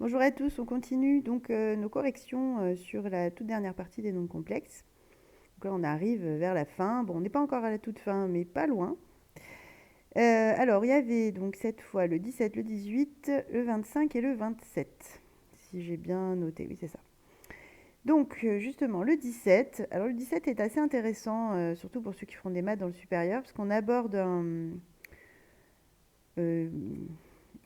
Bonjour à tous, on continue donc nos corrections sur la toute dernière partie des nombres complexes. Donc là on arrive vers la fin, bon on n'est pas encore à la toute fin mais pas loin. Alors il y avait donc cette fois le 17, le 18, le 25 et le 27. Si j'ai bien noté, oui c'est ça. Donc justement le 17, alors le 17 est assez intéressant, surtout pour ceux qui feront des maths dans le supérieur, parce qu'on aborde euh,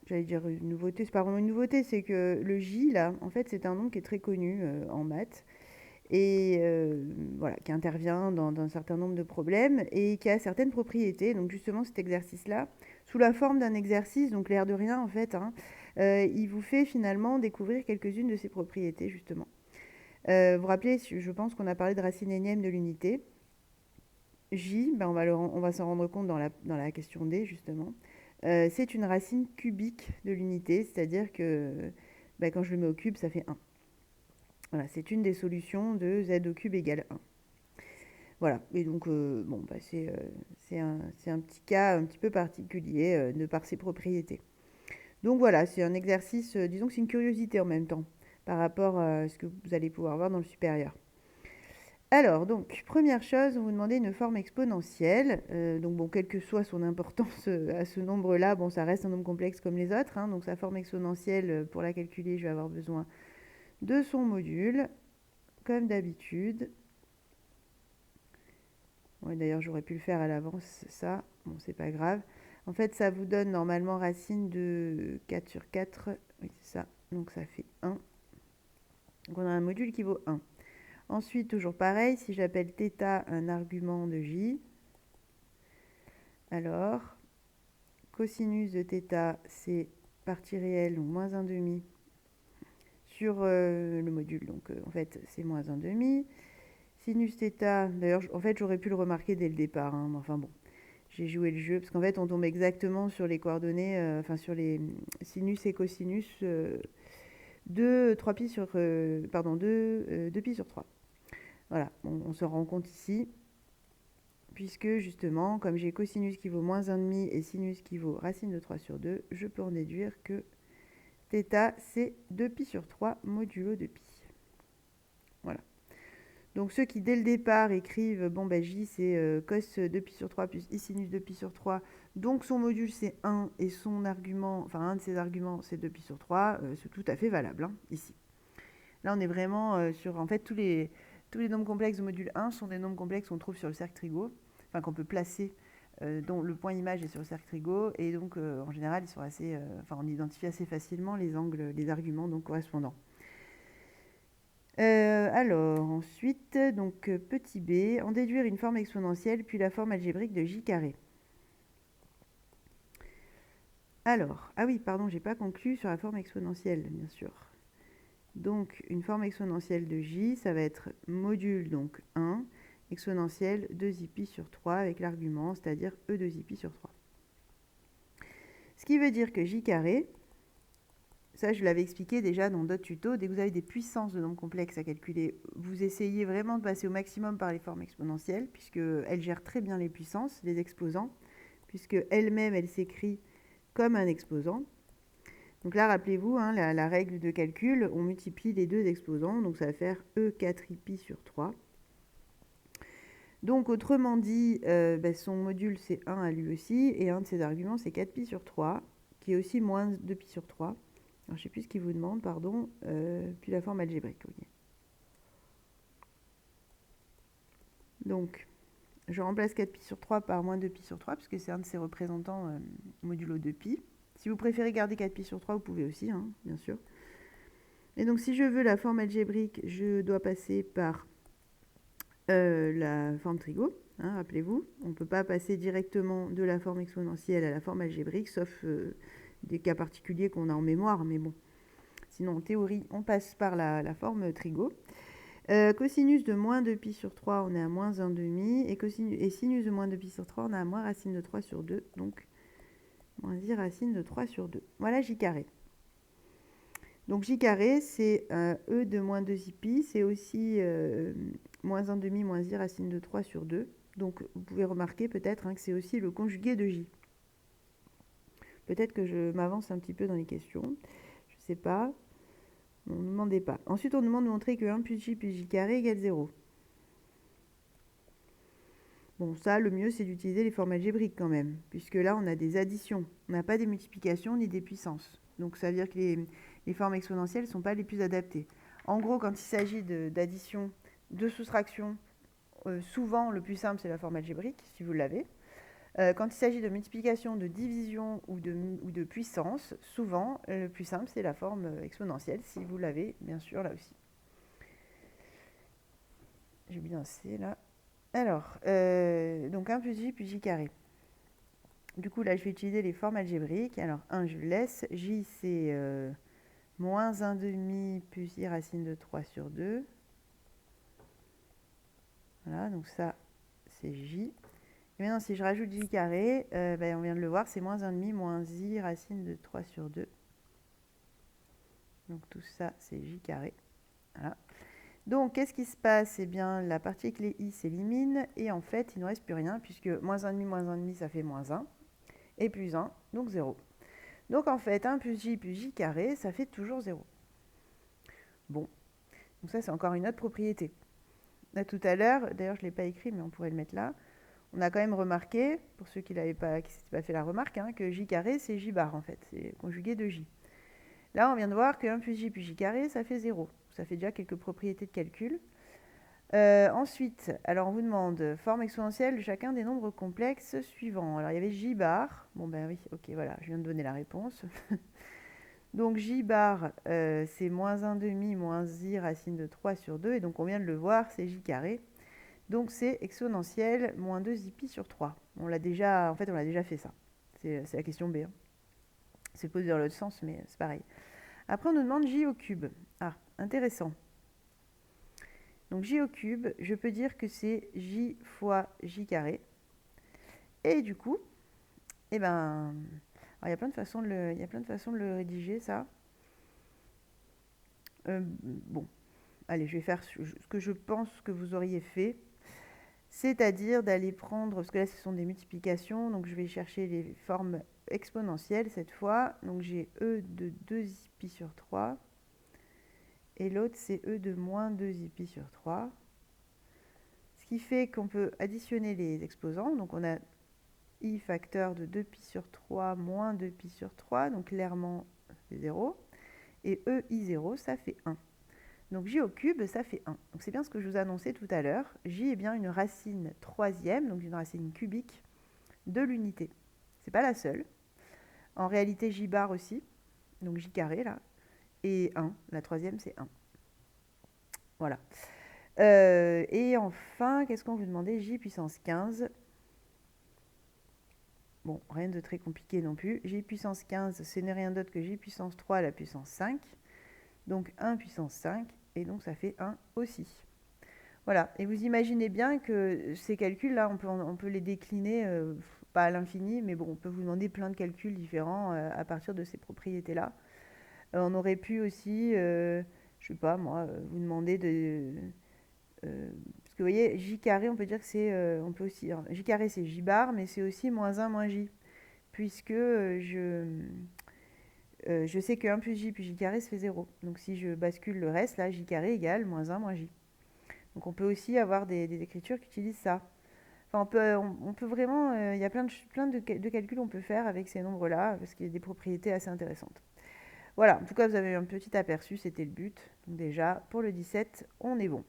j'allais dire une nouveauté, c'est pas vraiment une nouveauté, c'est que le J là, en fait c'est un nombre qui est très connu en maths et voilà, qui intervient dans un certain nombre de problèmes et qui a certaines propriétés. Donc justement cet exercice-là, sous la forme d'un exercice, donc l'air de rien en fait, hein, il vous fait finalement découvrir quelques-unes de ses propriétés justement. Vous vous rappelez, je pense qu'on a parlé de racine énième de l'unité. J, ben on va s'en rendre compte dans la question D justement. C'est une racine cubique de l'unité, c'est-à-dire que ben, quand je le mets au cube, ça fait 1. Voilà, c'est une des solutions de z au cube égale 1. Voilà, et donc bon, bah, c'est un petit cas un petit peu particulier de par ses propriétés. Donc voilà, c'est un exercice, disons que c'est une curiosité en même temps par rapport à ce que vous allez pouvoir voir dans le supérieur. Alors, donc, première chose, on vous demandait une forme exponentielle. Donc, bon, quelle que soit son importance à ce nombre-là, bon, ça reste un nombre complexe comme les autres, hein. Donc, sa forme exponentielle, pour la calculer, je vais avoir besoin de son module, comme d'habitude. Ouais, d'ailleurs, j'aurais pu le faire à l'avance, ça. Bon, c'est pas grave. En fait, ça vous donne normalement racine de 4 sur 4. Oui, c'est ça. Donc, ça fait 1. Donc, on a un module qui vaut 1. Ensuite, toujours pareil, si j'appelle θ un argument de j, alors cosinus de θ, c'est partie réelle, donc moins 1 demi, sur le module. Donc, en fait, c'est moins 1 demi. Sinus θ, d'ailleurs, en fait, j'aurais pu le remarquer dès le départ, hein, mais enfin bon. J'ai joué le jeu, parce qu'en fait, on tombe exactement sur les coordonnées, enfin sur les sinus et cosinus de 3 pi sur, pardon, 2 pi sur 3. Voilà, on se rend compte ici, puisque justement, comme j'ai cosinus qui vaut moins 1,5 et sinus qui vaut racine de 3 sur 2, je peux en déduire que θ, c'est 2 pi sur 3 modulo de pi. Voilà. Donc ceux qui dès le départ écrivent bon ben j c'est cos 2 pi sur 3 plus i sinus 2 pi sur 3, donc son module c'est 1 et son argument, enfin un de ses arguments c'est 2 pi sur 3, c'est tout à fait valable hein, ici. Là on est vraiment sur en fait tous les nombres complexes de module 1 sont des nombres complexes qu'on trouve sur le cercle Trigo, enfin qu'on peut placer dont le point image est sur le cercle Trigo et donc en général ils sont assez enfin on identifie assez facilement les angles, les arguments donc correspondants. Alors, ensuite, donc petit b, en déduire une forme exponentielle, puis la forme algébrique de j carré. Alors, ah oui, pardon, j'ai pas conclu sur la forme exponentielle, bien sûr. Donc, une forme exponentielle de j, ça va être module, donc 1, exponentielle 2i pi sur 3 avec l'argument, c'est-à-dire e 2i pi sur 3. Ce qui veut dire que j carré, ça je l'avais expliqué déjà dans d'autres tutos, dès que vous avez des puissances de nombres complexes à calculer, vous essayez vraiment de passer au maximum par les formes exponentielles, puisqu'elles gèrent très bien les puissances, les exposants, puisque elle-même, elle s'écrit comme un exposant. Donc là, rappelez-vous, hein, la règle de calcul, on multiplie les deux exposants, donc ça va faire E4i pi sur 3. Donc autrement dit, son module c'est 1 à lui aussi, et un de ses arguments c'est 4pi sur 3, qui est aussi moins 2pi sur 3. Alors, je ne sais plus ce qu'il vous demande, pardon, puis la forme algébrique. Oui. Donc, je remplace 4pi sur 3 par moins 2pi sur 3, parce que c'est un de ses représentants modulo 2pi. Si vous préférez garder 4pi sur 3, vous pouvez aussi, hein, bien sûr. Et donc, si je veux la forme algébrique, je dois passer par la forme trigo. Hein, rappelez-vous, on ne peut pas passer directement de la forme exponentielle à la forme algébrique, sauf des cas particuliers qu'on a en mémoire, mais bon. Sinon, en théorie, on passe par la forme trigo. Cosinus de moins 2pi sur 3, on est à moins 1 demi. Et sinus de moins 2pi sur 3, on est à moins racine de 3 sur 2. Donc, moins i racine de 3 sur 2. Voilà j carré. Donc j carré, c'est e de moins 2i pi. C'est aussi moins 1 demi moins i racine de 3 sur 2. Donc, vous pouvez remarquer peut-être hein, que c'est aussi le conjugué de j. Peut-être que je m'avance un petit peu dans les questions. Je ne sais pas. On ne nous demandait pas. Ensuite, on nous demande de montrer que 1 plus j carré égale 0. Bon, ça, le mieux, c'est d'utiliser les formes algébriques quand même, puisque là, on a des additions. On n'a pas des multiplications ni des puissances. Donc, ça veut dire que les formes exponentielles ne sont pas les plus adaptées. En gros, quand il s'agit d'addition, de soustraction, souvent, le plus simple, c'est la forme algébrique, si vous l'avez. Quand il s'agit de multiplication, de division ou de puissance, souvent, le plus simple, c'est la forme exponentielle, si vous l'avez, bien sûr, là aussi. J'ai bien C, là. Alors, donc 1 plus j carré. Du coup, là, je vais utiliser les formes algébriques. Alors, 1, je laisse. J, c'est moins 1 demi plus i racine de 3 sur 2. Voilà, donc ça, c'est j. Et maintenant, si je rajoute j carré, on vient de le voir, c'est moins 1 demi moins i racine de 3 sur 2. Donc, tout ça, c'est j carré. Voilà. Donc, qu'est-ce qui se passe? Eh bien, la particule i s'élimine et en fait, il ne nous reste plus rien puisque moins 1 demi, ça fait moins 1 et plus 1, donc 0. Donc, en fait, 1 plus j carré, ça fait toujours 0. Bon, donc ça, c'est encore une autre propriété. Là, tout à l'heure, d'ailleurs, je ne l'ai pas écrit, mais on pourrait le mettre là. On a quand même remarqué, pour ceux qui ne s'étaient pas fait la remarque, que j carré, c'est j bar, en fait. C'est conjugué de j. Là, on vient de voir que 1 plus j carré, ça fait 0. Ça fait déjà quelques propriétés de calcul. Ensuite, alors on vous demande forme exponentielle de chacun des nombres complexes suivants. Alors il y avait j bar. Bon ben oui, ok, voilà, je viens de donner la réponse. Donc j bar, c'est moins 1 demi moins i racine de 3 sur 2. Et donc on vient de le voir, c'est j carré. Donc c'est exponentielle moins 2 pi sur 3. On l'a déjà fait ça. C'est la question B. Hein. C'est posé dans l'autre sens, mais c'est pareil. Après, on nous demande j au cube. Ah, intéressant. Donc j au cube, je peux dire que c'est j fois j carré. Et du coup, il y a plein de façons de le rédiger, ça. Bon, allez, je vais faire ce que je pense que vous auriez fait. C'est-à-dire d'aller prendre, parce que là, ce sont des multiplications, donc je vais chercher les formes exponentielles cette fois. Donc j'ai e de 2pi sur 3. Et l'autre, c'est e de moins 2pi sur 3. Ce qui fait qu'on peut additionner les exposants. Donc on a i facteur de 2pi sur 3 moins 2pi sur 3. Donc clairement, ça fait 0. Et e i0, ça fait 1. Donc j au cube, ça fait 1. Donc c'est bien ce que je vous annonçais tout à l'heure. J est bien une racine troisième, donc une racine cubique de l'unité. C'est pas la seule. En réalité, j bar aussi, donc j carré là, et 1. La troisième, c'est 1. Voilà. Et enfin, qu'est-ce qu'on vous demandait? J puissance 15. Bon, rien de très compliqué non plus. J puissance 15, ce n'est rien d'autre que J puissance 3 à la puissance 5. Donc 1 puissance 5, et donc ça fait 1 aussi. Voilà, et vous imaginez bien que ces calculs-là, on peut les décliner, pas à l'infini, mais bon, on peut vous demander plein de calculs différents à partir de ces propriétés-là. On aurait pu aussi, je sais pas moi, vous demander de... parce que vous voyez, j carré, on peut dire que c'est... on peut aussi, alors, j carré, c'est j bar, mais c'est aussi moins 1 moins j, puisque je sais que 1 plus j carré, ça fait 0. Donc si je bascule le reste, là, j carré égale moins 1 moins j. Donc on peut aussi avoir des écritures qui utilisent ça. Enfin, on peut vraiment... il y a plein de calculs qu'on peut faire avec ces nombres-là, parce qu'il y a des propriétés assez intéressantes. Voilà, en tout cas, vous avez eu un petit aperçu, c'était le but. Donc déjà, pour le 17, on est bon.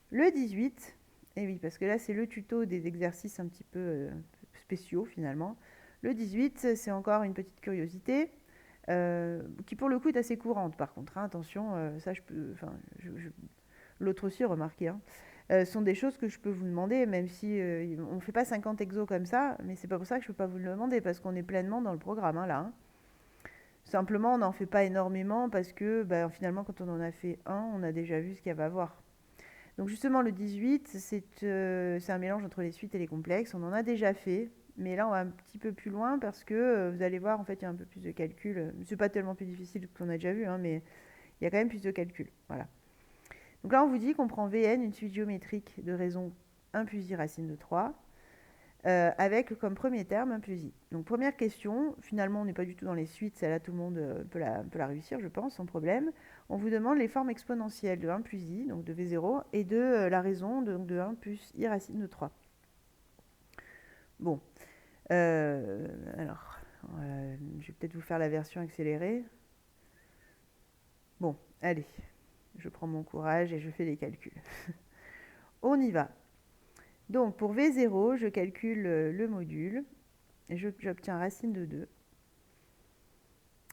Le 18, et oui, parce que là, c'est le tuto des exercices un petit peu spéciaux, finalement. Le 18, c'est encore une petite curiosité. Qui pour le coup est assez courante par contre, hein, attention, ça l'autre aussi remarquez, hein. Sont des choses que je peux vous demander, même si on ne fait pas 50 exos comme ça, mais c'est pas pour ça que je ne peux pas vous le demander, parce qu'on est pleinement dans le programme, hein, là. Hein. Simplement, on n'en fait pas énormément, parce que finalement, quand on en a fait un, on a déjà vu ce qu'il y avait à voir. Donc justement, le 18, c'est un mélange entre les suites et les complexes, on en a déjà fait, mais là, on va un petit peu plus loin parce que vous allez voir, en fait, il y a un peu plus de calculs. C'est pas tellement plus difficile qu'on a déjà vu, hein, mais il y a quand même plus de calculs. Voilà. Donc là, on vous dit qu'on prend Vn, une suite géométrique de raison 1 plus i racine de 3. avec comme premier terme 1 plus i. Donc première question, finalement on n'est pas du tout dans les suites, celle-là tout le monde peut la réussir je pense, sans problème. On vous demande les formes exponentielles de 1 plus i, donc de v0, et de la raison de 1 plus i racine de 3. Bon, alors, je vais peut-être vous faire la version accélérée. Bon, allez, je prends mon courage et je fais les calculs. On y va. Donc pour V0, je calcule le module, et j'obtiens racine de 2.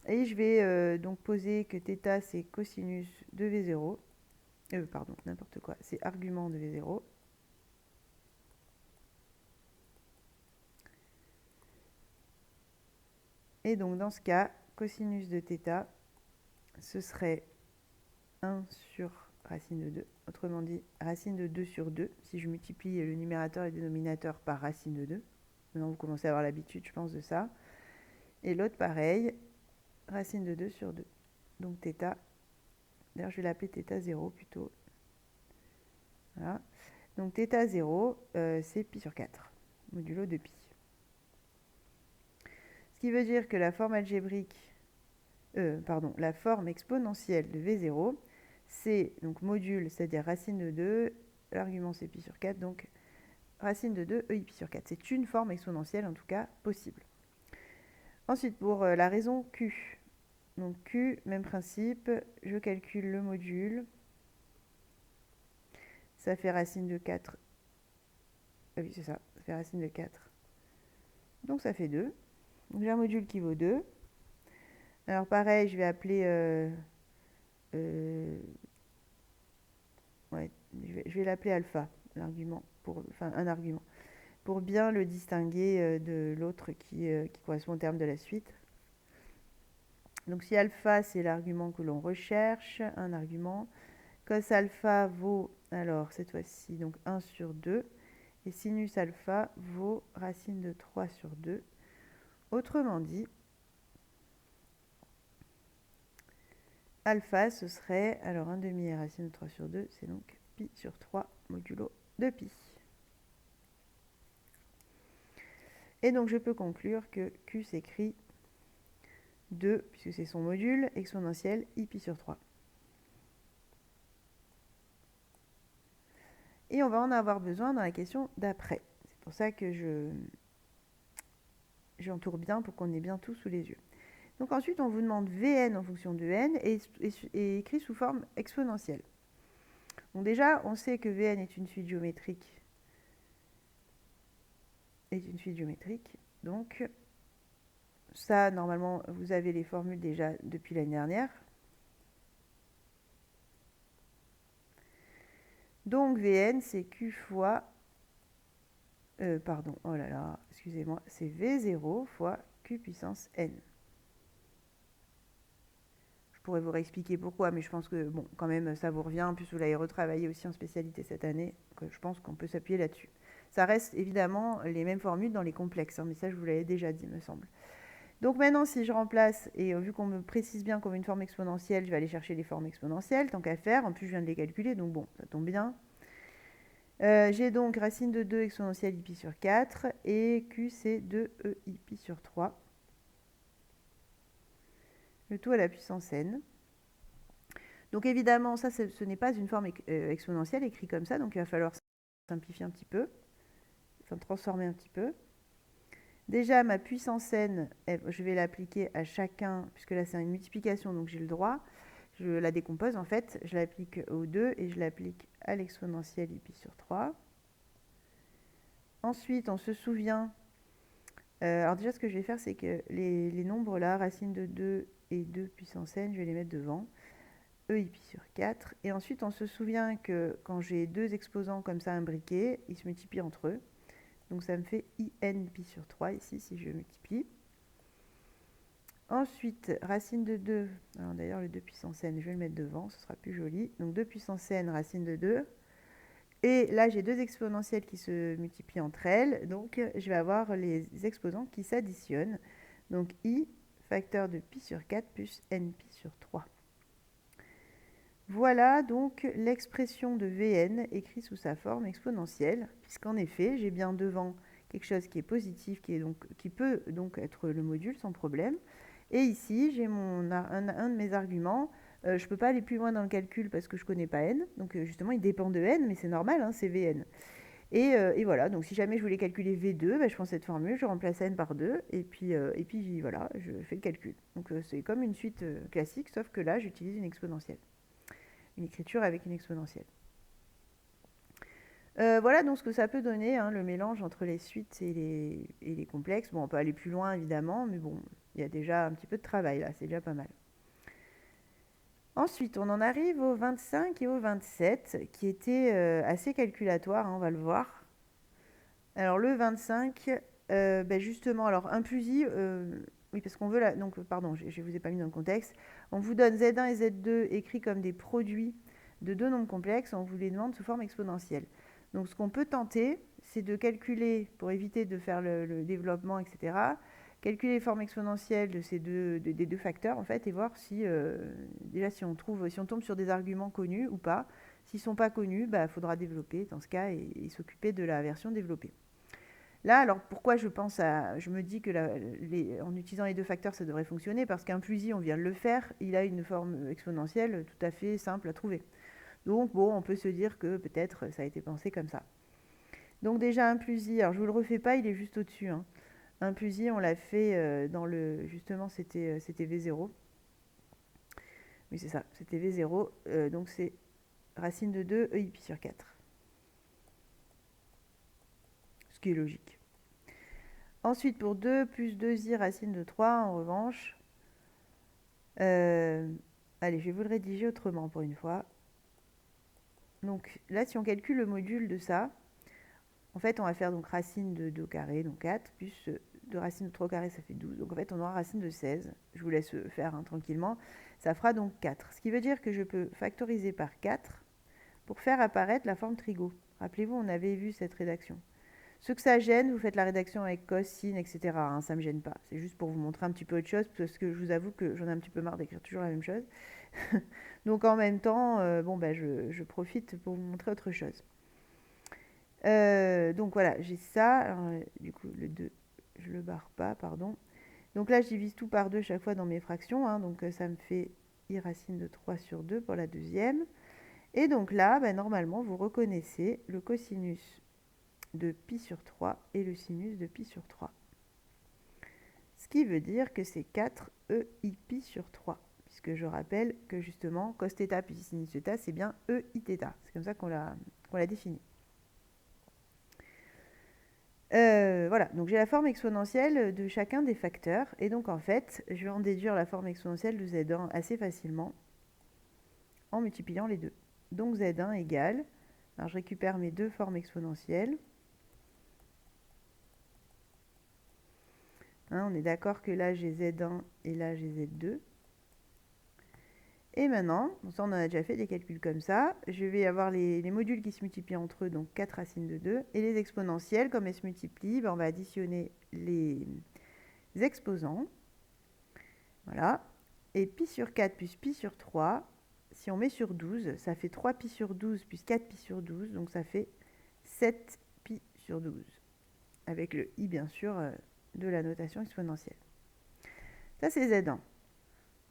Et je vais donc poser que θ c'est cosinus de V0. Pardon, n'importe quoi, c'est argument de V0. Et donc dans ce cas, cosinus de θ, ce serait 1 sur racine de 2. Autrement dit, racine de 2 sur 2, si je multiplie le numérateur et le dénominateur par racine de 2. Maintenant, vous commencez à avoir l'habitude, je pense, de ça. Et l'autre, pareil, racine de 2 sur 2. Donc θ, d'ailleurs, je vais l'appeler θ0 plutôt. Voilà. Donc θ0, c'est pi sur 4, modulo de pi. Ce qui veut dire que la forme algébrique, la forme exponentielle de V0, c'est donc module, c'est-à-dire racine de 2, l'argument c'est pi sur 4, donc racine de 2, ei pi sur 4. C'est une forme exponentielle, en tout cas, possible. Ensuite, pour la raison Q. Donc Q, même principe, je calcule le module. Ça fait racine de 4. Ah oui, c'est ça, ça fait racine de 4. Donc ça fait 2. Donc j'ai un module qui vaut 2. Alors pareil, je vais appeler... je vais l'appeler alpha, l'argument, un argument, pour bien le distinguer de l'autre qui correspond au terme de la suite. Donc si alpha, c'est l'argument que l'on recherche, un argument, cos alpha vaut, alors cette fois-ci, donc 1 sur 2, et sinus alpha vaut racine de 3 sur 2. Autrement dit, alpha, ce serait, alors 1 demi et racine de 3 sur 2, c'est donc pi sur 3 modulo de pi. Et donc je peux conclure que Q s'écrit 2, puisque c'est son module, exponentiel i pi sur 3. Et on va en avoir besoin dans la question d'après. C'est pour ça que j'entoure bien pour qu'on ait bien tout sous les yeux. Donc ensuite, on vous demande Vn en fonction de n et écrit sous forme exponentielle. Donc déjà, on sait que Vn est une suite géométrique. Donc ça, normalement, vous avez les formules déjà depuis l'année dernière. Donc Vn, c'est Q fois... oh là là, excusez-moi, c'est V0 fois Q puissance n. Je pourrais vous réexpliquer pourquoi, mais je pense que, bon, quand même, ça vous revient. En plus, vous l'avez retravaillé aussi en spécialité cette année, donc je pense qu'on peut s'appuyer là-dessus. Ça reste évidemment les mêmes formules dans les complexes, hein, mais ça, je vous l'avais déjà dit, me semble. Donc maintenant, si je remplace, et vu qu'on me précise bien qu'on veut une forme exponentielle, je vais aller chercher les formes exponentielles, tant qu'à faire. En plus, je viens de les calculer, donc bon, ça tombe bien. J'ai donc racine de 2 exponentielle i pi sur 4, et Q, c'est 2e i pi sur 3. Le tout à la puissance n. Donc évidemment, ça, ce n'est pas une forme exponentielle écrite comme ça, donc il va falloir simplifier un petit peu, enfin transformer un petit peu. Déjà, ma puissance n, je vais l'appliquer à chacun, puisque là c'est une multiplication, donc j'ai le droit. Je la décompose en fait, je l'applique aux 2 et je l'applique à l'exponentielle i pi sur 3. Ensuite, on se souvient, alors déjà ce que je vais faire, c'est que les nombres là, racine de 2 et 2 puissance n, je vais les mettre devant. E i pi sur 4. Et ensuite, on se souvient que quand j'ai deux exposants comme ça imbriqués, ils se multiplient entre eux. Donc ça me fait in pi sur 3 ici, si je multiplie. Ensuite, racine de 2. Alors d'ailleurs, le 2 puissance n, je vais le mettre devant, ce sera plus joli. Donc 2 puissance n, racine de 2. Et là, j'ai deux exponentielles qui se multiplient entre elles. Donc je vais avoir les exposants qui s'additionnent. Donc i, facteur de pi sur 4 plus n pi sur 3. Voilà donc l'expression de Vn écrite sous sa forme exponentielle, puisqu'en effet, j'ai bien devant quelque chose qui est positif, qui peut donc être le module sans problème. Et ici, j'ai un de mes arguments. Je ne peux pas aller plus loin dans le calcul parce que je ne connais pas n. Donc justement, il dépend de n, mais c'est normal, hein, c'est Vn. Et voilà, donc si jamais je voulais calculer V2, je prends cette formule, je remplace n par 2, et puis voilà, je fais le calcul. Donc c'est comme une suite classique, sauf que là, j'utilise une exponentielle. Une écriture avec une exponentielle. Voilà donc ce que ça peut donner, hein, le mélange entre les suites et les complexes. Bon, on peut aller plus loin évidemment, mais bon, il y a déjà un petit peu de travail là, c'est déjà pas mal. Ensuite, on en arrive au 25 et au 27, qui étaient assez calculatoires, hein, on va le voir. Alors le 25, justement, alors un plus i, oui parce qu'on veut la, donc pardon, je ne vous ai pas mis dans le contexte. On vous donne Z1 et Z2 écrits comme des produits de deux nombres complexes, on vous les demande sous forme exponentielle. Donc ce qu'on peut tenter, c'est de calculer, pour éviter de faire le développement, etc., calculer les formes exponentielles de des deux facteurs, en fait, et voir si, déjà, si on tombe sur des arguments connus ou pas. S'ils ne sont pas connus, il faudra développer dans ce cas et s'occuper de la version développée. Là, alors pourquoi je me dis que en utilisant les deux facteurs, ça devrait fonctionner, parce qu'un plus i, on vient de le faire, il a une forme exponentielle tout à fait simple à trouver. Donc bon, on peut se dire que peut-être ça a été pensé comme ça. Donc déjà un plus i, alors je ne vous le refais pas, il est juste au-dessus, hein. Un plus i, on l'a fait justement c'était V0. Oui c'est ça, c'était V0, donc c'est racine de 2 EI pi sur 4. Ce qui est logique. Ensuite, pour 2 plus 2i racine de 3, en revanche, allez, je vais vous le rédiger autrement pour une fois. Donc là, si on calcule le module de ça, en fait, on va faire donc racine de 2 au carré, donc 4, plus 2 racine de 3 au carré, ça fait 12. Donc en fait, on aura racine de 16. Je vous laisse faire, hein, tranquillement. Ça fera donc 4. Ce qui veut dire que je peux factoriser par 4 pour faire apparaître la forme trigo. Rappelez-vous, on avait vu cette rédaction. Ce que ça gêne, vous faites la rédaction avec cos, sin, etc. Hein, ça ne me gêne pas. C'est juste pour vous montrer un petit peu autre chose, parce que je vous avoue que j'en ai un petit peu marre d'écrire toujours la même chose. Donc en même temps, je profite pour vous montrer autre chose. Donc voilà, j'ai ça. Alors, du coup, le 2, je ne le barre pas, pardon. Donc là, je divise tout par 2 chaque fois dans mes fractions. Hein, donc ça me fait i racine de 3 sur 2 pour la deuxième. Et donc là, normalement, vous reconnaissez le cosinus de pi sur 3 et le sinus de pi sur 3. Ce qui veut dire que c'est 4 EI pi sur 3. Puisque je rappelle que justement, cos θ plus sinus θ, c'est bien EI θ. C'est comme ça qu'on l'a défini. Voilà, donc j'ai la forme exponentielle de chacun des facteurs. Et donc en fait, je vais en déduire la forme exponentielle de Z1 assez facilement en multipliant les deux. Donc Z1 égale, alors je récupère mes deux formes exponentielles. Hein, on est d'accord que là j'ai Z1 et là j'ai Z2. Et maintenant, ça on en a déjà fait des calculs comme ça, je vais avoir les modules qui se multiplient entre eux, donc 4 racines de 2, et les exponentielles, comme elles se multiplient, on va additionner les exposants. Voilà. Et pi sur 4 plus pi sur 3, si on met sur 12, ça fait 3 pi sur 12 plus 4 pi sur 12, donc ça fait 7 pi sur 12. Avec le i, bien sûr, de la notation exponentielle. Ça, c'est Z1.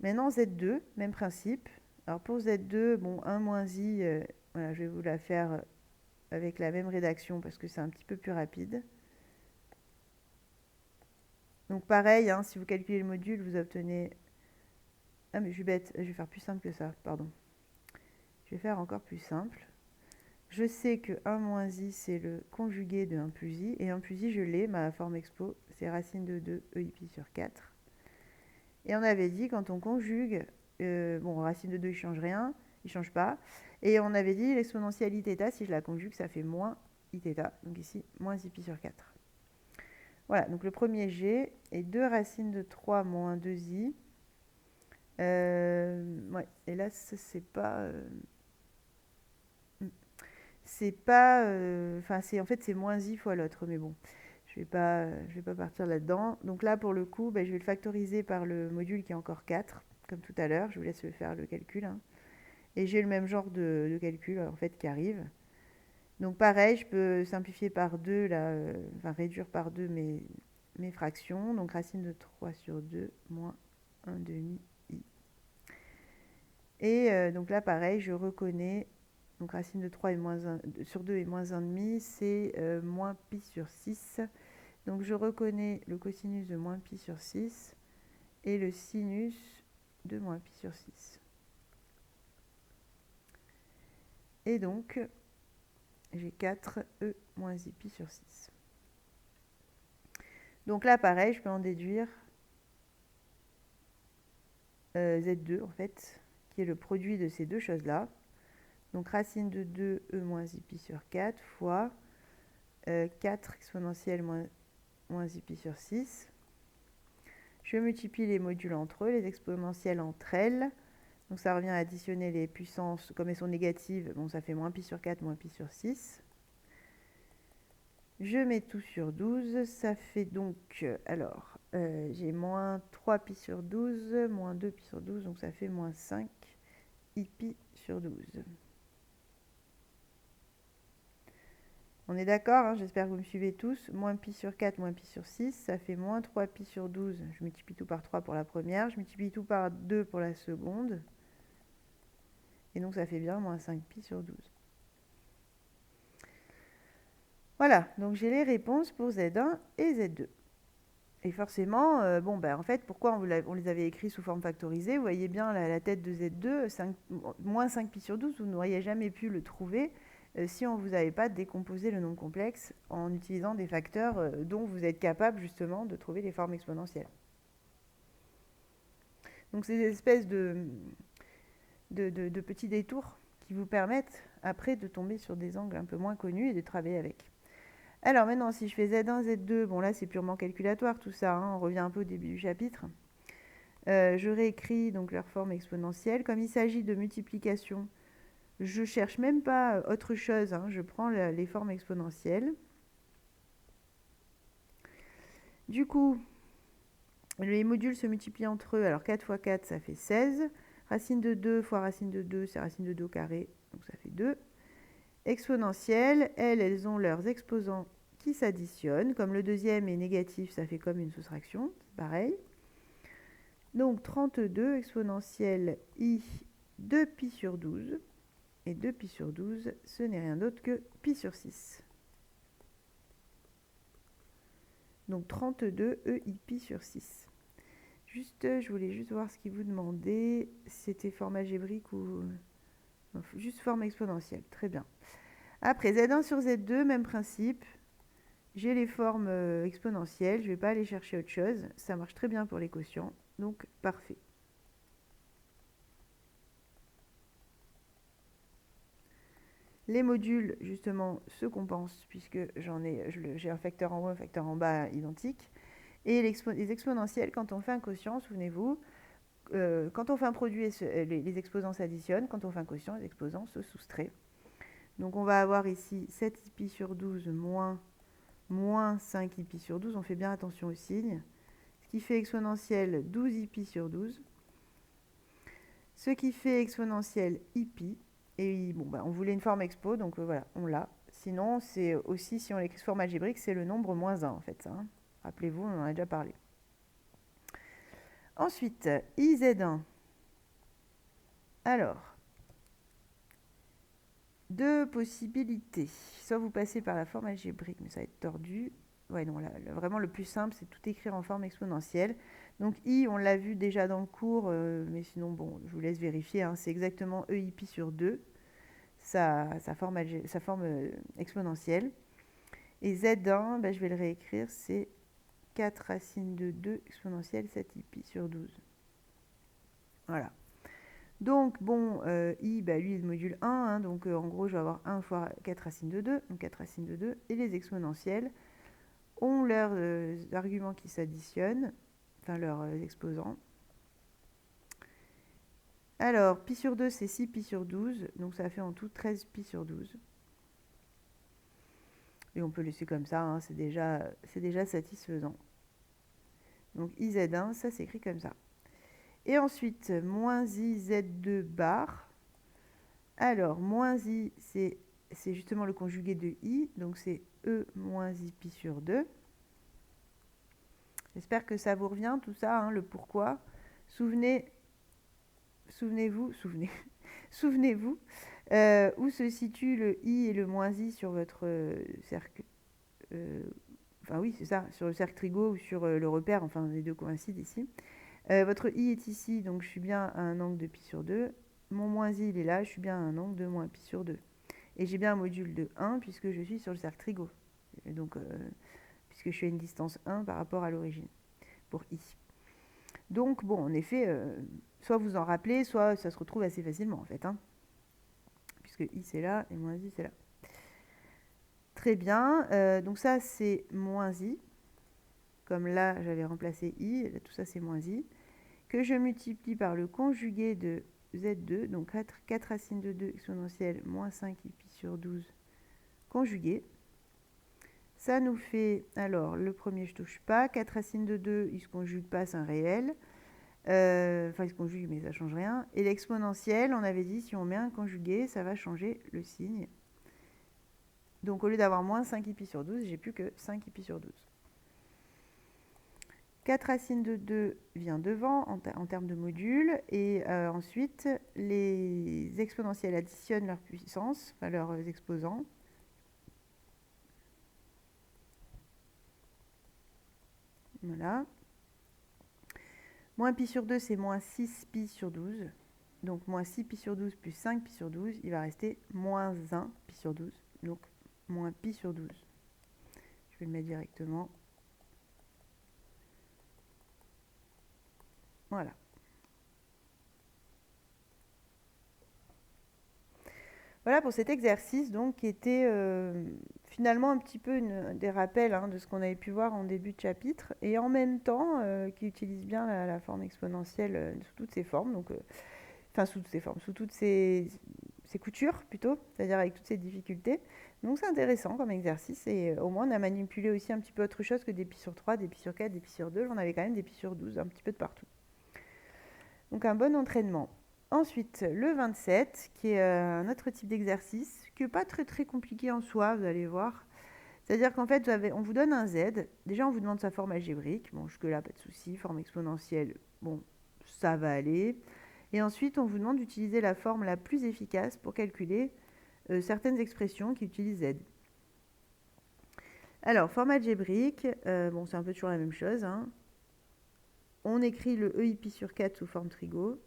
Maintenant, Z2, même principe. Alors pour Z2, bon, 1 moins i, voilà, je vais vous la faire avec la même rédaction parce que c'est un petit peu plus rapide. Donc pareil, hein, si vous calculez le module, vous obtenez... Ah mais je suis bête, je vais faire plus simple que ça, pardon. Je vais faire encore plus simple. Je sais que 1 moins i, c'est le conjugué de 1 plus i, et 1 plus i, je l'ai, ma forme expo, c'est racine de 2 EI pi sur 4. Et on avait dit, quand on conjugue, racine de 2, il ne change rien, il ne change pas. Et on avait dit, l'exponentielle iθ, si je la conjugue, ça fait moins iθ. Donc ici, moins i pi sur 4. Voilà, donc le premier G est 2 racines de 3 moins 2i. Ouais, et là, c'est pas... c'est pas... en fait, c'est moins i fois l'autre, mais bon. Je vais pas partir là-dedans. Donc là, pour le coup, je vais le factoriser par le module qui est encore 4, comme tout à l'heure. Je vous laisse faire le calcul. Hein. Et j'ai le même genre de calcul, en fait, qui arrive. Donc pareil, je peux simplifier par 2, là, enfin réduire par 2 mes fractions. Donc racine de 3 sur 2 moins 1 demi i. Et donc là, pareil, je reconnais, donc racine de 3 et moins 1, sur 2 et moins 1 demi, c'est moins pi sur 6. Donc je reconnais le cosinus de moins pi sur 6 et le sinus de moins pi sur 6. Et donc, j'ai 4e moins i pi sur 6. Donc là, pareil, je peux en déduire Z2, en fait, qui est le produit de ces deux choses-là. Donc racine de 2e moins i pi sur 4 fois 4 exponentielle moins i pi sur 6. Je multiplie les modules entre eux, les exponentielles entre elles. Donc ça revient à additionner les puissances, comme elles sont négatives, bon, ça fait moins pi sur 4, moins pi sur 6. Je mets tout sur 12, ça fait donc, alors, j'ai moins 3 pi sur 12, moins 2 pi sur 12, donc ça fait moins 5 i pi sur 12. On est d'accord, hein, j'espère que vous me suivez tous. Moins pi sur 4, moins pi sur 6, ça fait moins 3 pi sur 12. Je multiplie tout par 3 pour la première, je multiplie tout par 2 pour la seconde. Et donc ça fait bien moins 5 pi sur 12. Voilà, donc j'ai les réponses pour Z1 et Z2. Et forcément, en fait, pourquoi on les avait écrits sous forme factorisée? Vous voyez bien la tête de Z2, moins 5 pi sur 12, vous n'auriez jamais pu le trouver si on ne vous avait pas décomposé le nombre complexe en utilisant des facteurs dont vous êtes capable justement de trouver les formes exponentielles. Donc ces espèces de petits détours qui vous permettent après de tomber sur des angles un peu moins connus et de travailler avec. Alors maintenant, si je fais Z1, Z2, bon là c'est purement calculatoire tout ça, hein, on revient un peu au début du chapitre. Je réécris donc leur forme exponentielle. Comme il s'agit de multiplication, je ne cherche même pas autre chose, hein, je prends les formes exponentielles. Du coup, les modules se multiplient entre eux, alors 4 fois 4 ça fait 16. Racine de 2 fois racine de 2, c'est racine de 2 au carré, donc ça fait 2. Exponentielles, elles ont leurs exposants qui s'additionnent. Comme le deuxième est négatif, ça fait comme une soustraction, c'est pareil. Donc 32 exponentielle i de pi sur 12. Et 2 pi sur 12, ce n'est rien d'autre que pi sur 6. Donc 32 ei pi sur 6. Je voulais juste voir ce qu'il vous demandait. C'était forme algébrique ou... Non, juste forme exponentielle. Très bien. Après, Z1 sur Z2, même principe. J'ai les formes exponentielles. Je ne vais pas aller chercher autre chose. Ça marche très bien pour les quotients. Donc, parfait. Les modules, justement, se compensent puisque j'ai un facteur en haut, un facteur en bas identique. Et les exponentielles, quand on fait un quotient, souvenez-vous, quand on fait un produit, les exposants s'additionnent. Quand on fait un quotient, les exposants se soustraient. Donc on va avoir ici 7 pi sur 12 moins 5 pi sur 12. On fait bien attention aux signes. Ce qui fait exponentielle 12 pi sur 12. Ce qui fait exponentielle pi. Et bon, on voulait une forme expo, donc voilà, on l'a. Sinon, c'est aussi, si on l'écrit sous forme algébrique, c'est le nombre moins 1, en fait. Ça, hein. Rappelez-vous, on en a déjà parlé. Ensuite, IZ1. Alors, deux possibilités. Soit vous passez par la forme algébrique, mais ça va être tordu. Ouais, non, là, vraiment le plus simple, c'est tout écrire en forme exponentielle. Donc I, on l'a vu déjà dans le cours, mais sinon, bon, je vous laisse vérifier. Hein, c'est exactement ei pi sur 2, sa forme exponentielle. Et Z1, je vais le réécrire, c'est 4 racine de 2 exponentielle 7 pi sur 12. Voilà. Donc, bon, i, lui, il module 1, hein, donc en gros, je vais avoir 1 fois 4 racines de 2, donc 4 racines de 2, et les exponentielles ont leurs arguments qui s'additionnent, enfin leurs exposants. Alors, pi sur 2, c'est 6 pi sur 12, donc ça fait en tout 13 pi sur 12. Et on peut laisser comme ça, hein, c'est déjà satisfaisant. Donc IZ1, ça s'écrit comme ça. Et ensuite, moins IZ2 bar. Alors, moins I, c'est c'est justement le conjugué de i, donc c'est e moins i pi sur 2. J'espère que ça vous revient tout ça, hein, le pourquoi. Souvenez-vous, souvenez-vous où se situe le i et le moins i sur votre cercle. Enfin oui, c'est ça, sur le cercle trigo ou sur le repère, enfin les deux coïncident ici. Votre i est ici, donc je suis bien à un angle de pi sur 2. Mon moins i, il est là, je suis bien à un angle de moins pi sur 2. Et j'ai bien un module de 1 puisque je suis sur le cercle trigo. Et donc, puisque je suis à une distance 1 par rapport à l'origine, pour i. Donc, bon, en effet, soit vous en rappelez, soit ça se retrouve assez facilement, en fait. Hein, puisque i, c'est là, et moins i, c'est là. Très bien. Donc ça, c'est moins i. Comme là, j'avais remplacé i, là, tout ça, c'est moins i. Que je multiplie par le conjugué de z2, donc 4 racines de 2 exponentielle moins 5 pi sur 12 conjugué. Ça nous fait, alors le premier je touche pas, 4 racines de 2, il ne se conjugue pas, c'est un réel. Enfin il se conjugue mais ça ne change rien. Et l'exponentielle, on avait dit si on met un conjugué, ça va changer le signe. Donc au lieu d'avoir moins 5 pi sur 12, j'ai plus que 5 pi sur 12. 4 racines de 2 vient devant en termes de modules. Et ensuite, les exponentielles additionnent leur puissance, enfin leurs exposants. Voilà. Moins pi sur 2, c'est moins 6 pi sur 12. Donc moins 6 pi sur 12 plus 5 pi sur 12, il va rester moins 1 pi sur 12. Donc moins pi sur 12. Je vais le mettre directement. Voilà. Voilà pour cet exercice donc qui était finalement un petit peu des rappels hein, de ce qu'on avait pu voir en début de chapitre et en même temps qui utilise bien la forme exponentielle sous toutes ses formes, donc enfin sous toutes ses formes, sous toutes ses coutures plutôt, c'est-à-dire avec toutes ses difficultés. Donc c'est intéressant comme exercice et au moins on a manipulé aussi un petit peu autre chose que des pi sur 3, des pi sur 4, des pi sur 2, j'en avais quand même des pi sur 12, un petit peu de partout. Donc un bon entraînement. Ensuite, le 27, qui est un autre type d'exercice, qui n'est pas très très compliqué en soi, vous allez voir. C'est-à-dire qu'en fait, on vous donne un z. Déjà, on vous demande sa forme algébrique. Bon, jusque-là, pas de souci. Forme exponentielle, bon, ça va aller. Et ensuite, on vous demande d'utiliser la forme la plus efficace pour calculer certaines expressions qui utilisent z. Alors, forme algébrique, bon, c'est un peu toujours la même chose. Hein. On écrit le EIP sur 4 sous forme trigo.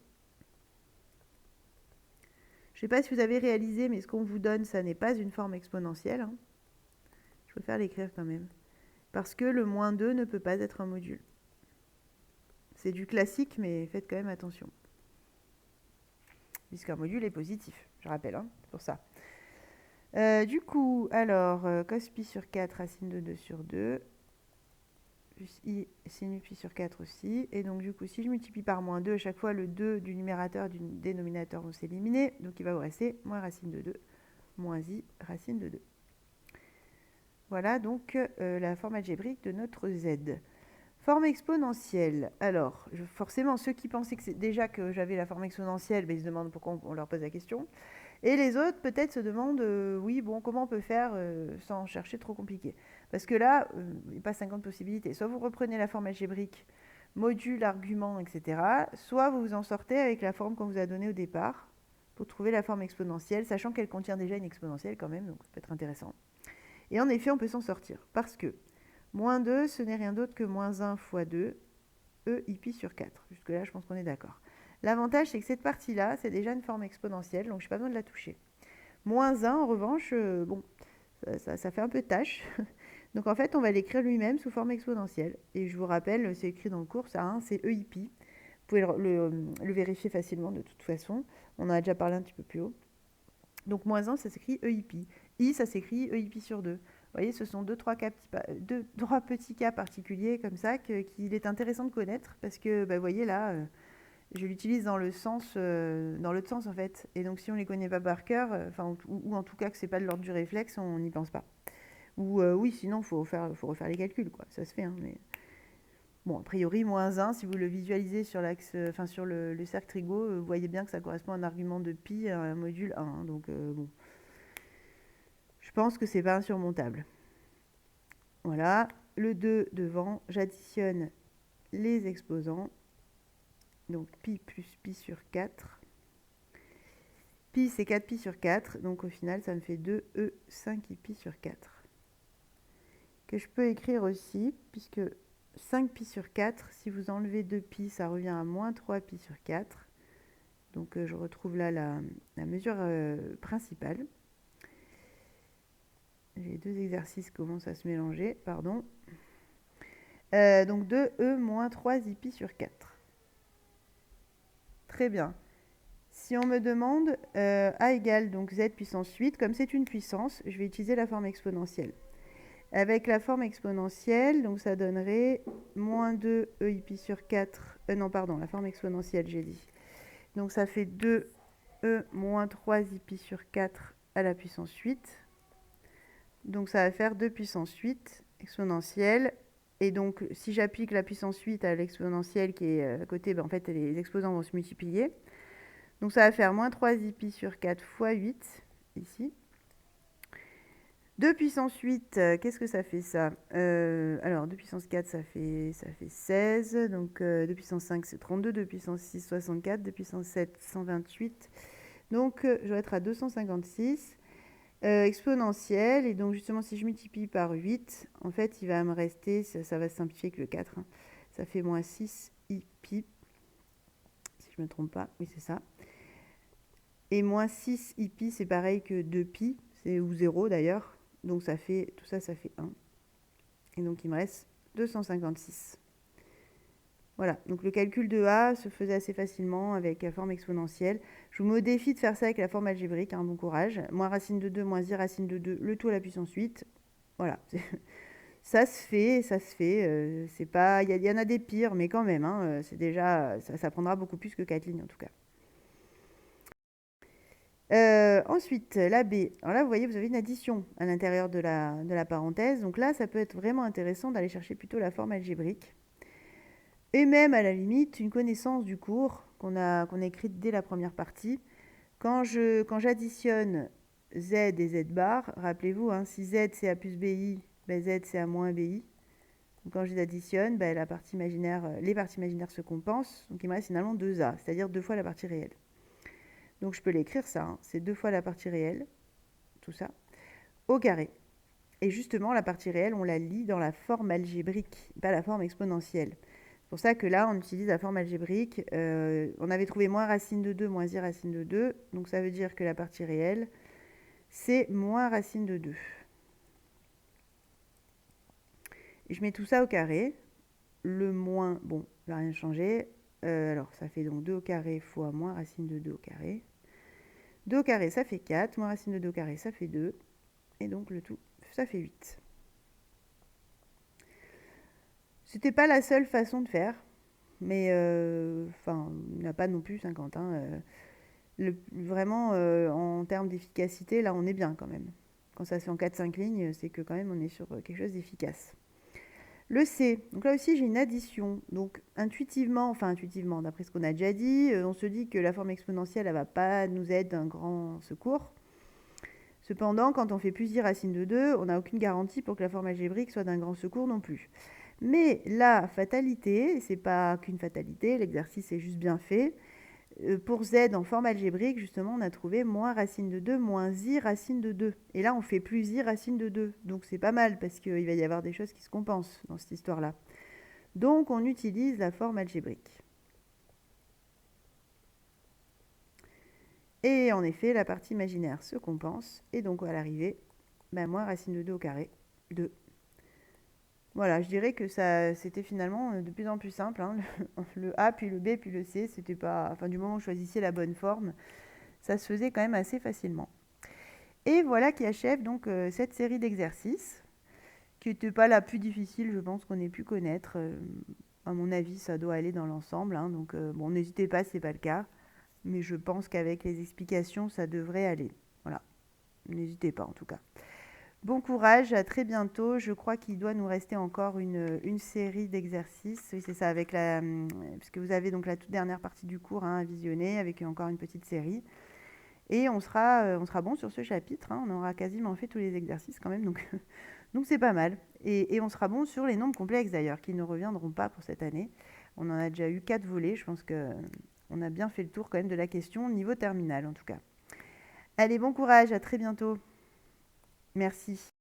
Je ne sais pas si vous avez réalisé, mais ce qu'on vous donne, ça n'est pas une forme exponentielle. Hein. Je préfère l'écrire quand même. Parce que le moins 2 ne peut pas être un module. C'est du classique, mais faites quand même attention. Puisqu'un module est positif, je rappelle, hein, c'est pour ça. Du coup, alors, cos pi sur 4, racine de 2 sur 2, plus i sinus pi sur 4 aussi. Et donc, du coup, si je multiplie par moins 2, à chaque fois, le 2 du numérateur et du dénominateur vont s'éliminer. Donc, il va vous rester moins racine de 2, moins i racine de 2. Voilà donc la forme algébrique de notre z. Forme exponentielle. Alors, forcément, ceux qui pensaient que déjà que j'avais la forme exponentielle, ben, ils se demandent pourquoi on leur pose la question. Et les autres, peut-être, se demandent, oui, bon, comment on peut faire sans chercher trop compliqué. Parce que là, il n'y a pas 50 possibilités. Soit vous reprenez la forme algébrique, module, argument, etc. Soit vous vous en sortez avec la forme qu'on vous a donnée au départ pour trouver la forme exponentielle, sachant qu'elle contient déjà une exponentielle quand même, donc ça peut être intéressant. Et en effet, on peut s'en sortir. Parce que moins 2, ce n'est rien d'autre que moins 1 fois 2, e i pi sur 4. Jusque-là, je pense qu'on est d'accord. L'avantage, c'est que cette partie-là, c'est déjà une forme exponentielle, donc je n'ai pas besoin de la toucher. Moins 1, en revanche, bon, ça fait un peu de tâche. Donc en fait, on va l'écrire lui-même sous forme exponentielle. Et je vous rappelle, c'est écrit dans le cours, ça, hein, c'est EIP. Vous pouvez le vérifier facilement de toute façon. On en a déjà parlé un petit peu plus haut. Donc moins 1, ça s'écrit EIP. I, ça s'écrit EIP sur 2. Vous voyez, ce sont trois petits cas particuliers comme ça qu'il est intéressant de connaître parce que, bah, vous voyez là, je l'utilise dans l'autre sens en fait. Et donc si on ne les connaît pas par cœur, ou en tout cas que ce n'est pas de l'ordre du réflexe, on n'y pense pas. Ou oui, sinon il faut refaire les calculs, quoi. Ça se fait. Hein, mais... Bon, a priori, moins 1, si vous le visualisez sur l'axe, sur le cercle trigo, vous voyez bien que ça correspond à un argument de pi à un module 1. Hein, donc bon. pense que c'est pas insurmontable. Voilà, le 2 devant, j'additionne les exposants. Donc pi plus pi sur 4. Pi, c'est 4pi sur 4. Donc au final, ça me fait 2e 5pi sur 4. Que je peux écrire aussi, puisque 5pi sur 4, si vous enlevez 2pi, ça revient à moins 3pi sur 4. Donc je retrouve là la mesure principale. Les deux exercices commencent à se mélanger, pardon. Donc 2e moins 3pi sur 4. Très bien. Si on me demande a égale donc z puissance 8, comme c'est une puissance, je vais utiliser la forme exponentielle. Avec la forme exponentielle, donc ça donnerait moins 2 pi sur 4. Non, pardon, la forme exponentielle, j'ai dit. Donc ça fait 2e moins 3pi sur 4 à la puissance 8. Donc ça va faire 2 puissance 8 exponentielle. Et donc si j'applique la puissance 8 à l'exponentielle qui est à côté, en fait les exposants vont se multiplier. Donc ça va faire moins 3pi sur 4 fois 8, ici. 2 puissance 8, qu'est-ce que ça fait ça Alors 2 puissance 4, ça fait 16. Donc 2 puissance 5, c'est 32. 2 puissance 6, 64. 2 puissance 7, 128. Donc je vais être à 256. Exponentielle. Et donc justement, si je multiplie par 8, en fait, il va me rester, ça va se simplifier avec le 4. Hein. Ça fait moins 6 pi. Si je ne me trompe pas, oui c'est ça. Et moins 6 pi, c'est pareil que 2pi, ou 0 d'ailleurs. Donc ça fait, tout ça, ça fait 1. Et donc il me reste 256. Voilà, donc le calcul de A se faisait assez facilement avec la forme exponentielle. Je vous mets au défi de faire ça avec la forme algébrique, hein, bon courage. Moins racine de 2, moins i racine de 2, le tout à la puissance 8. Voilà, ça se fait, ça se fait. C'est pas, il y en a des pires, mais quand même, hein, c'est déjà, ça prendra beaucoup plus que 4 lignes en tout cas. Ensuite, la B. Alors là, vous voyez, vous avez une addition à l'intérieur de la parenthèse. Donc là, ça peut être vraiment intéressant d'aller chercher plutôt la forme algébrique. Et même, à la limite, une connaissance du cours qu'on a écrite dès la première partie. Quand j'additionne z et z bar, rappelez-vous, hein, si z c'est a plus bi, ben z c'est a moins bi. Donc quand je les additionne, ben les parties imaginaires se compensent. Donc il me reste finalement 2a, c'est-à-dire 2 fois la partie réelle. Donc je peux l'écrire ça, hein, c'est 2 fois la partie réelle, tout ça, au carré. Et justement, la partie réelle, on la lit dans la forme algébrique, pas la forme exponentielle. C'est pour ça que là, on utilise la forme algébrique. On avait trouvé moins racine de 2, moins i racine de 2. Donc ça veut dire que la partie réelle, c'est moins racine de 2. Et je mets tout ça au carré. Le moins, bon, il ne va rien changer. Alors ça fait donc 2 au carré fois moins racine de 2 au carré. 2 au carré, ça fait 4. Moins racine de 2 au carré, ça fait 2. Et donc le tout, ça fait 8. C'était pas la seule façon de faire. Mais enfin, il n'y en a pas non plus 50. Hein, vraiment, en termes d'efficacité, là, on est bien quand même. Quand ça se fait en 4-5 lignes, c'est que quand même, on est sur quelque chose d'efficace. Le C, donc là aussi, j'ai une addition. Donc intuitivement, d'après ce qu'on a déjà dit, on se dit que la forme exponentielle, elle ne va pas nous être d'un grand secours. Cependant, quand on fait plus i racine de 2, on n'a aucune garantie pour que la forme algébrique soit d'un grand secours non plus. Mais la fatalité, c'est pas qu'une fatalité, l'exercice est juste bien fait. Pour z en forme algébrique, justement, on a trouvé moins racine de 2, moins i racine de 2. Et là, on fait plus i racine de 2. Donc c'est pas mal, parce qu'il va y avoir des choses qui se compensent dans cette histoire-là. Donc on utilise la forme algébrique. Et en effet, la partie imaginaire se compense. Et donc à l'arrivée, moins racine de 2 au carré, 2. Voilà, je dirais que ça, c'était finalement de plus en plus simple. Hein. Le A, puis le B, puis le C, c'était pas... Enfin, du moment où je choisissais la bonne forme, ça se faisait quand même assez facilement. Et voilà qui achève donc cette série d'exercices, qui n'était pas la plus difficile, je pense, qu'on ait pu connaître. À mon avis, ça doit aller dans l'ensemble. Hein. Donc, bon, n'hésitez pas si ce n'est pas le cas. Mais je pense qu'avec les explications, ça devrait aller. Voilà, n'hésitez pas en tout cas. Bon courage, à très bientôt. Je crois qu'il doit nous rester encore une série d'exercices. Oui, c'est ça, avec puisque vous avez donc la toute dernière partie du cours hein, à visionner, avec encore une petite série. Et on sera bon sur ce chapitre, hein. On aura quasiment fait tous les exercices quand même, donc donc c'est pas mal. Et on sera bon sur les nombres complexes d'ailleurs, qui ne reviendront pas pour cette année. On en a déjà eu 4 volets. Je pense que on a bien fait le tour quand même de la question, niveau terminal en tout cas. Allez, bon courage, à très bientôt. Merci.